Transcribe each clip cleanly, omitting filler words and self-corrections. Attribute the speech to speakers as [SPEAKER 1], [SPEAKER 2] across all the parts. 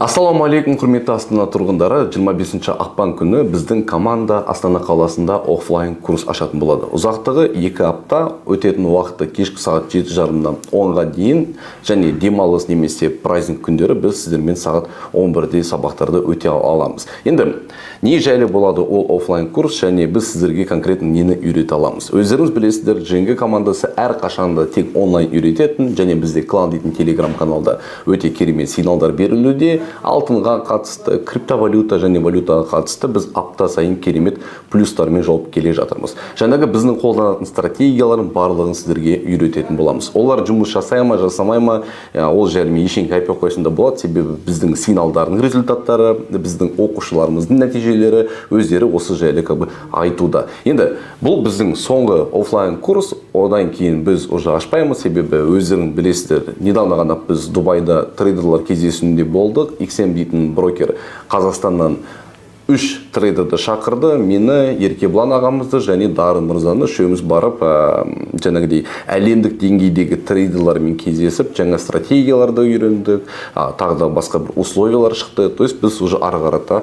[SPEAKER 1] Ассаламу алейкум, құрметті Астана тұрғындары. 25 ақпан күні біздің команда Астана қаласында офлайн курс ашатын болады. Ұзақтығы 2 апта, өтетін уақыты кешкі сағат 7:30-дан 10-ға дейін, және демалыс немесе праздник күндері біз сіздермен сағат 11-де сабақтарды өте аламыз. Енді не жайлы болады ол офлайн курс, және біз сіздерге конкретно нені үйрете аламыз. Өздеріңіз білесіздер, JNG командасы әр қашанда тек онлайн үйрететін, және бізде клан дейтін телеграм каналда өте керемет сигналдар берілуде. Алтынға қатысты, криптовалюта және валютаға қатысты біз апта сайын керемет плюстармен жауап келе жатырмыз. Жаңағы біздің қолданатын стратегияларын барлығын сіздерге үйрететін боламыз. Олар жұмыс жасай ма, жасамай ма, ол жайлы ештеңе айтпай қойсында болады, себебі біздің сигналдардың результаттары, біздің оқушыларымыздың нәтижелері өздері осы жайлы айтуда. Енді бұл біздің соңғы офлайн курс, одан кейін біз уже ашпаймыз, себебі өздерің білесіздер, недавно ғана біз Дубайда трейдерлар кездесуінде болдық. XM дейтін брокер Қазақстаннан 3 трейдерді шақырды, мені, Еркебұлан ағамызды және Дарын мырзаны үшеуміз барып, жаңағыдей әлемдік деңгейдегі трейдерлармен кездесіп, жаңа стратегияларды үйрендік, тағы да басқа бір условиялар шықты. То есть біз уже ары қарата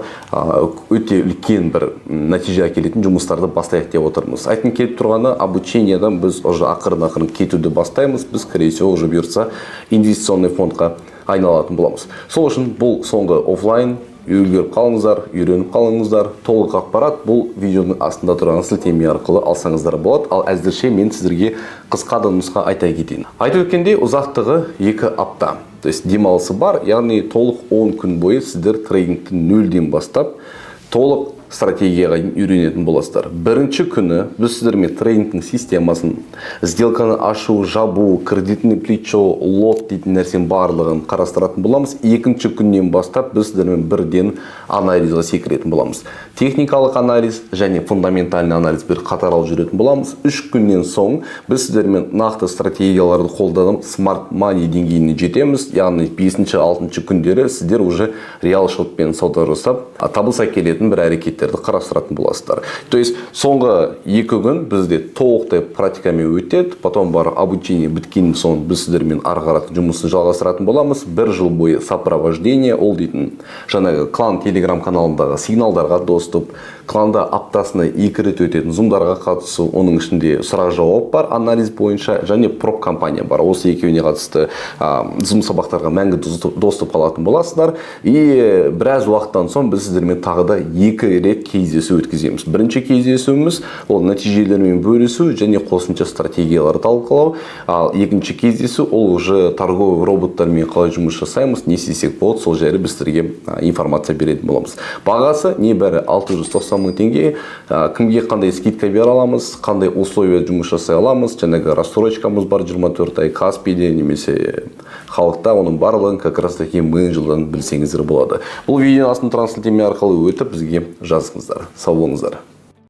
[SPEAKER 1] өте үлкен бір нәтиже әкелетін жұмыстарды бастайық деп отырмыз. Айтын келіп тұрғаны, обучениядан біз уже ақырын кетуді бастаймыз. Біз скорее уже бұйыртса инвестиционный фондқа айналатын боламыз. Сол үшін бұл соңғы офлайн, үлгеріп қалыңыздар, үйреніп қалыңыздар. Толық ақпарат бұл видеоның астында тұрған сілтеме арқылы алсаңыздар болады. Ал әзірше мен сіздерге қысқа да нұсқа айта кетейін. Айтып өткендей, ұзақтығы 2 апта. То есть демалысы бар, яғни толық 10 күн бойы сіздер трейдингті 0-ден бастап толық стратегияға үйренетін боласыздар. Бірінші күні біз сіздермен трейдингтің системасын, сделканы ашу, жабу, кредитный плечо, лот дейтін нәрсен барлығын қарастыратын боламыз. Екінші күннен бастап біз сіздермен бірден анализға секіретін боламыз. Техникалық анализ және фундаментальный анализ бір қатар алып жүретін боламыз. 3 күннен соң біз сіздермен нақты стратегияларды қолданып smart money деңгейіне жетеміз. Яғни 5-6 күндері сіздер уже реал шотпен сауда жасап, табыс әкелетін бір әрекеттерді қарастыратын боласыздар. То есть соңғы 2 күн бізде толықтай практикамен өтеді, потом бар обучение біткеннен соң біз сіздермен ары қарата жұмысын жалғастыратын боламыз. 1 жыл бойы сопровождение, ол дейтін жаңағы клан телеграм каналындағы сигналдарға доступ, кланда аптасына 2 рет өтетін зумдарға қатысу, оның ішінде сұрақ жауап бар анализ бойынша, және проб компания бар. Осы екеуіне қатысты зум сабақтарға мәңгі доступ қалатын боласыздар. И біраз уақыттан соң біз сіздермен тағы да 2 рет кездесу өткіземіз. Бірінші кездесуіміз ол нәтижелермен бөлісу және қосымша стратегияларды талқылау. Ал екінші кездесу ол уже торговый роботтармен қалай жұмыс жасаймыз, не істесек болады, сол жайлы біз сіздерге информация беретін боламыз. Бағасы небәрі 690 мың теңге. Кімге қандай скидка бере аламыз, қандай условия жұмыс жасай аламыз, жаңағы рассрочкамыз бар 24 ай Каспийде немесе халықта, оның барлығын как раз таки менеджерден білсеңіздер болады. Бұл видео астын транслитеме арқылы өтіп бізге жазыңыздар. Сау болыңыздар.